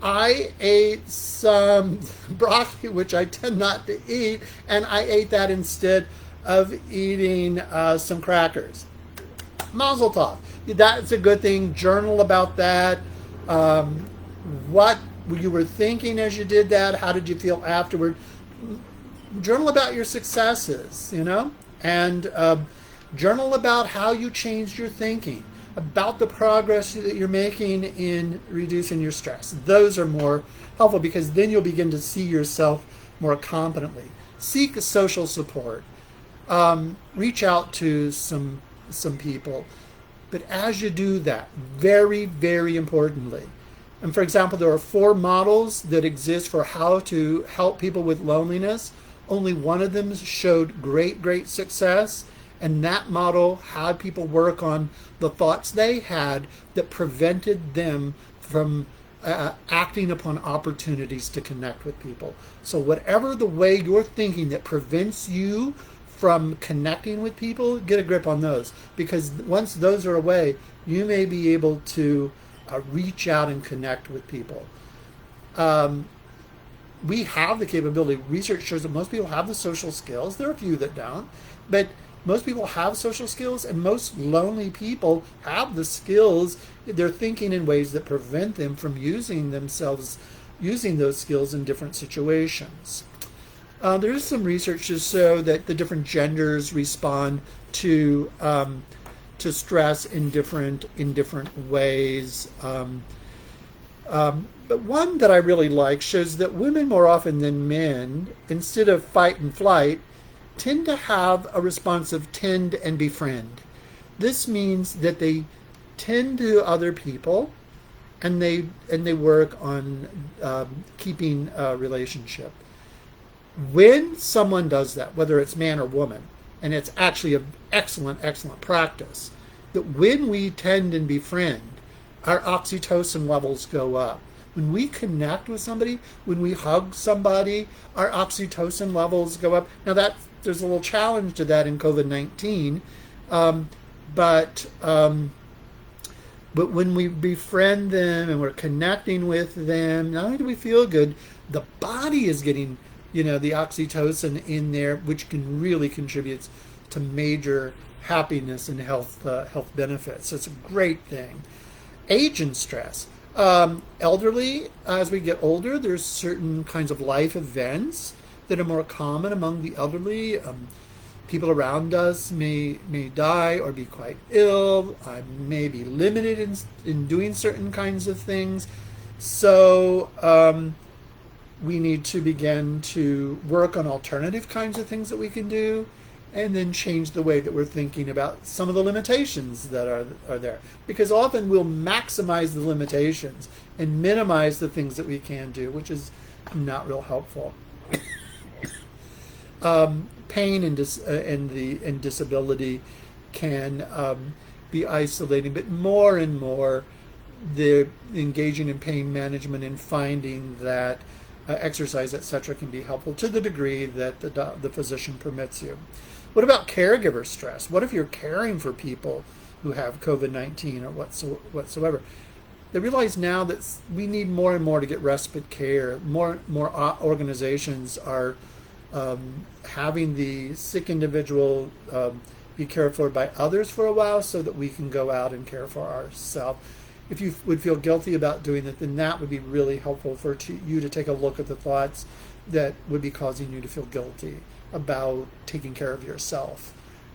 I ate some broccoli, which I tend not to eat, and I ate that instead of eating some crackers. Mazel tov. That's a good thing. Journal about that. What you were thinking as you did that. How did you feel afterward? Journal about your successes, and journal about how you changed your thinking, about the progress that you're making in reducing your stress. Those are more helpful because then you'll begin to see yourself more competently. Seek social support. Reach out to some people. But as you do that, very, very importantly, and for example, there are 4 models that exist for how to help people with loneliness. Only one of them showed great, great success. And that model had people work on the thoughts they had that prevented them from acting upon opportunities to connect with people. So whatever the way you're thinking that prevents you from connecting with people, get a grip on those. Because once those are away, you may be able to reach out and connect with people. We have the capability. Research shows that most people have the social skills. There are a few that don't. But most people have social skills, and most lonely people have the skills. They're thinking in ways that prevent them from using those skills in different situations. There is some research to show that the different genders respond to stress in different ways. But one that I really like shows that women more often than men, instead of fight and flight, tend to have a response of tend and befriend. This means that they tend to other people, and they work on keeping a relationship. When someone does that, whether it's man or woman, and it's actually an excellent, excellent practice, that when we tend and befriend, our oxytocin levels go up. When we connect with somebody, when we hug somebody, our oxytocin levels go up. Now there's a little challenge to that in COVID-19, um, but um, but when we befriend them and we're connecting with them, not only do we feel good, the body is getting, the oxytocin in there, which can really contribute to major happiness and health benefits. So it's a great thing. Age and stress. Elderly, as we get older, there's certain kinds of life events that are more common among the elderly. People around us may die or be quite ill, may be limited in doing certain kinds of things. So we need to begin to work on alternative kinds of things that we can do, and then change the way that we're thinking about some of the limitations that are there. Because often we'll maximize the limitations and minimize the things that we can do, which is not real helpful. Pain and disability can be isolating, but more and more they're engaging in pain management and finding that exercise, etc., can be helpful to the degree that the physician permits you. What about caregiver stress? What if you're caring for people who have COVID-19 or whatsoever? They realize now that we need more and more to get respite care. More organizations are having the sick individual be cared for by others for a while so that we can go out and care for ourselves. If you would feel guilty about doing that, then that would be really helpful for you to take a look at the thoughts that would be causing you to feel guilty about taking care of yourself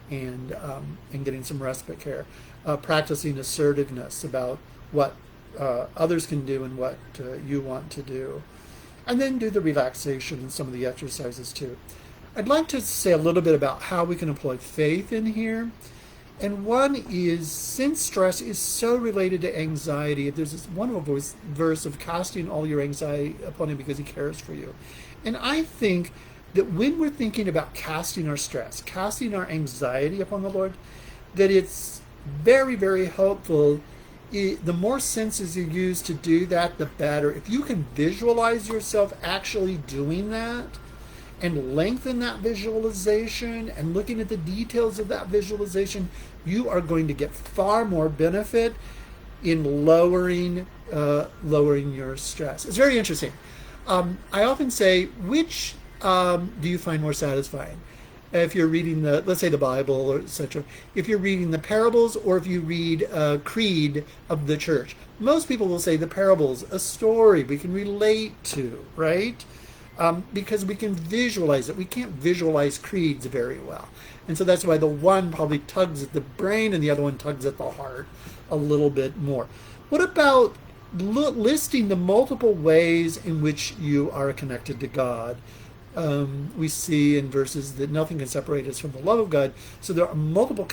and getting some respite care. Practicing assertiveness about what others can do and what you want to do. And then do the relaxation and some of the exercises too. I'd like to say a little bit about how we can employ faith in here. And one is, since stress is so related to anxiety, there's this wonderful verse of casting all your anxiety upon him because he cares for you. And I think that when we're thinking about casting our stress, casting our anxiety upon the Lord, that it's very, very helpful. The more senses you use to do that, the better. If you can visualize yourself actually doing that, and lengthen that visualization and looking at the details of that visualization, you are going to get far more benefit in lowering your stress. It's very interesting. I often say, which do you find more satisfying? If you're reading let's say the Bible or etc. If you're reading the parables or if you read creed of the church. Most people will say the parables, a story we can relate to, right? Because we can visualize it. We can't visualize creeds very well. And so that's why the one probably tugs at the brain and the other one tugs at the heart a little bit more. What about listing the multiple ways in which you are connected to God? We see in verses that nothing can separate us from the love of God. So there are multiple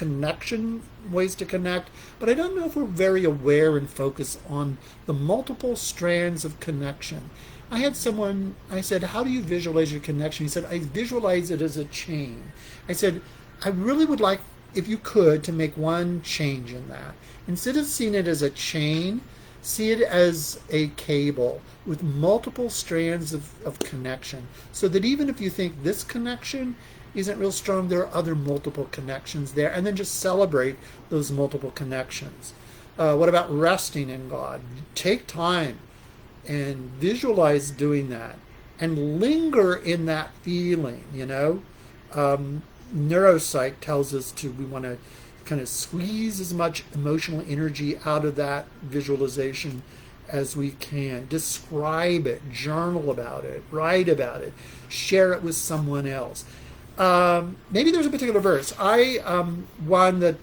ways to connect, but I don't know if we're very aware and focused on the multiple strands of connection. I had someone, I said, how do you visualize your connection? He said, I visualize it as a chain. I said, I really would like, if you could, to make one change in that. Instead of seeing it as a chain, see it as a cable with multiple strands of connection. So that even if you think this connection isn't real strong, there are other multiple connections there. And then just celebrate those multiple connections. What about resting in God? Take time and visualize doing that and linger in that feeling, Neuropsych tells us we want to kind of squeeze as much emotional energy out of that visualization as we can. Describe it, journal about it, write about it, share it with someone else. Maybe there's a particular verse. One that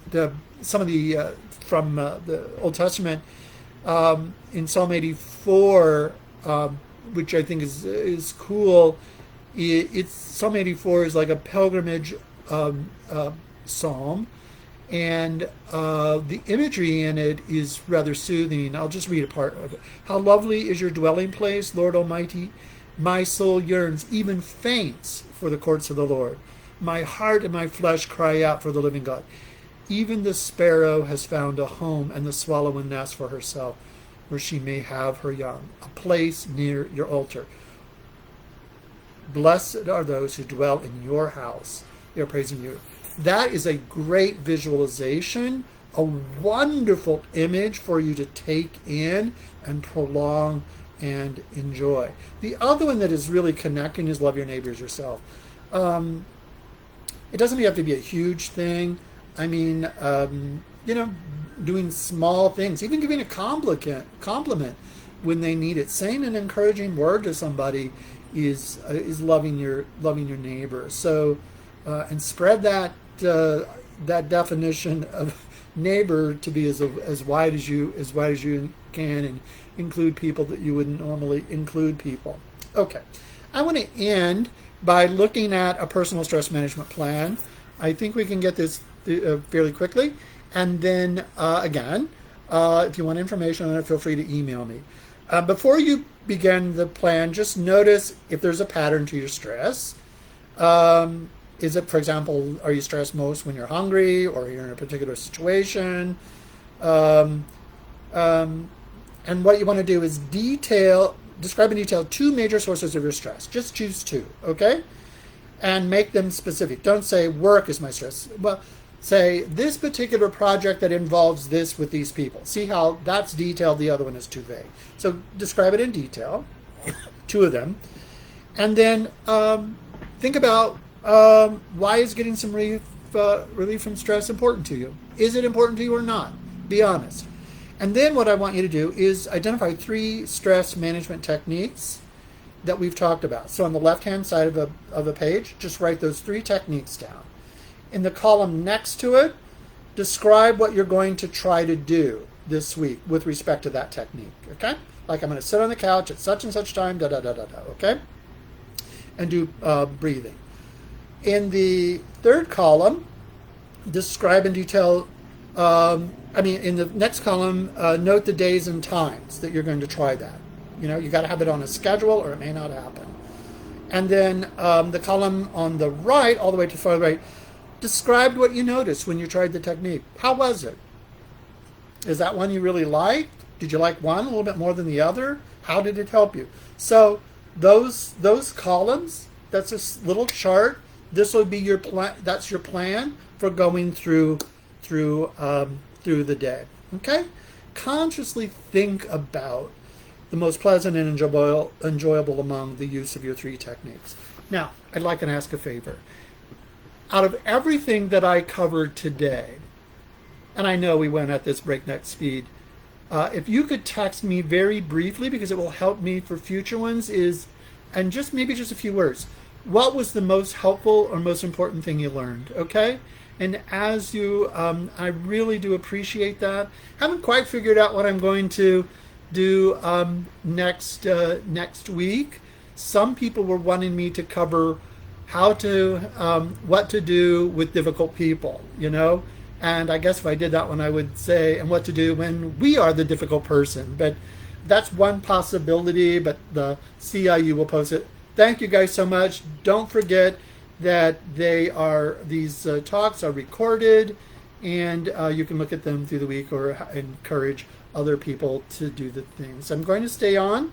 some of the from the Old Testament, in Psalm 84, which I think is cool. Psalm 84 is like a pilgrimage psalm, and the imagery in it is rather soothing. I'll just read a part of it. How lovely is your dwelling place, Lord Almighty! My soul yearns, even faints, for the courts of the Lord. My heart and my flesh cry out for the living God. Even the sparrow has found a home, and the swallow a nest for herself, where she may have her young, a place near your altar. Blessed are those who dwell in your house. They are praising you. That is a great visualization, a wonderful image for you to take in and prolong and enjoy. The other one that is really connecting is love your neighbor as yourself. It doesn't have to be a huge thing. I mean, doing small things, even giving a compliment when they need it, saying an encouraging word to somebody is loving your neighbor. So, and spread that definition of neighbor to be as wide as you can, and include people that you wouldn't normally include people. Okay, I want to end by looking at a personal stress management plan. I think we can get this fairly quickly. And then again, if you want information on it, feel free to email me. Before you begin the plan, just notice if there's a pattern to your stress. Is it, for example, are you stressed most when you're hungry or you're in a particular situation? And what you want to do is describe in detail 2 major sources of your stress. Just choose 2, okay? And make them specific. Don't say work is my stress. Well, say this particular project that involves this with these people. See how that's detailed, the other one is too vague. So describe it in detail, 2 of them. And then think about why is getting some relief from stress important to you? Is it important to you or not? Be honest. And then what I want you to do is identify 3 stress management techniques that we've talked about. So on the left-hand side of a page, just write those 3 techniques down. In the column next to it, describe what you're going to try to do this week with respect to that technique, okay? Like, I'm going to sit on the couch at such and such time, okay? And do breathing. In the third column, describe in detail, in the next column, note the days and times that you're going to try that. You got to have it on a schedule or it may not happen. And then the column on the right, all the way to the far right, describe what you noticed when you tried the technique. How was it? Is that one you really liked? Did you like one a little bit more than the other? How did it help you? So those columns, that's a little chart. This will be your plan. That's your plan for going through the day. Okay? Consciously think about the most pleasant and enjoyable among the use of your 3 techniques. Now, I'd like to ask a favor. Out of everything that I covered today, and I know we went at this breakneck speed, if you could text me very briefly, because it will help me for future ones, and just a few words. What was the most helpful or most important thing you learned? Okay? And as you, I really do appreciate that. Haven't quite figured out what I'm going to do next week. Some people were wanting me to cover what to do with difficult people, and I guess if I did that one, I would say, and what to do when we are the difficult person. But that's one possibility, but the CIU will post it. Thank you guys so much. Don't forget that these talks are recorded, and you can look at them through the week or encourage other people to do the things. I'm going to stay on.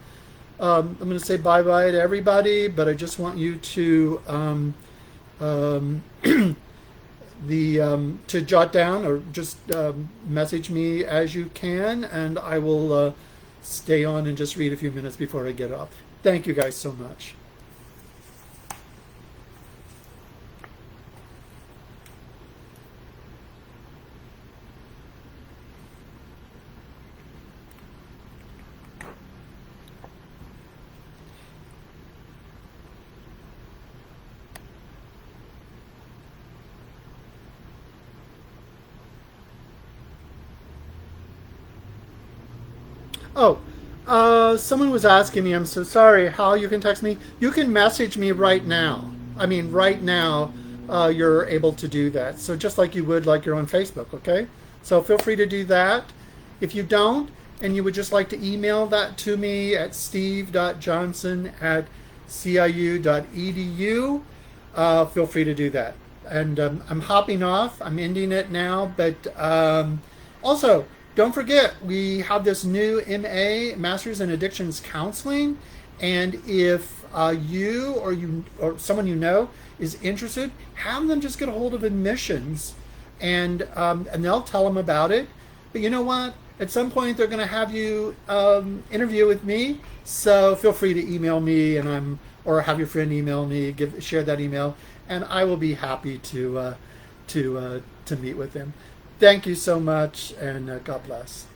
I'm going to say bye-bye to everybody, but I just want you to to jot down or just message me as you can, and I will stay on and just read a few minutes before I get off. Thank you guys so much. Someone was asking me, I'm so sorry, how you can text me. You can message me right now. Right now, you're able to do that. So just like you would like you're on Facebook, okay? So feel free to do that. If you don't, and you would just like to email that to me at steve.johnson at ciu.edu, feel free to do that. And I'm hopping off. I'm ending it now. But also, don't forget, we have this new MA, Masters in Addictions Counseling. And if you or someone you know is interested, have them just get a hold of admissions, and they'll tell them about it. But you know what? At some point, they're going to have you interview with me. So feel free to email me, or have your friend email me, share that email, and I will be happy to meet with them. Thank you so much, and God bless.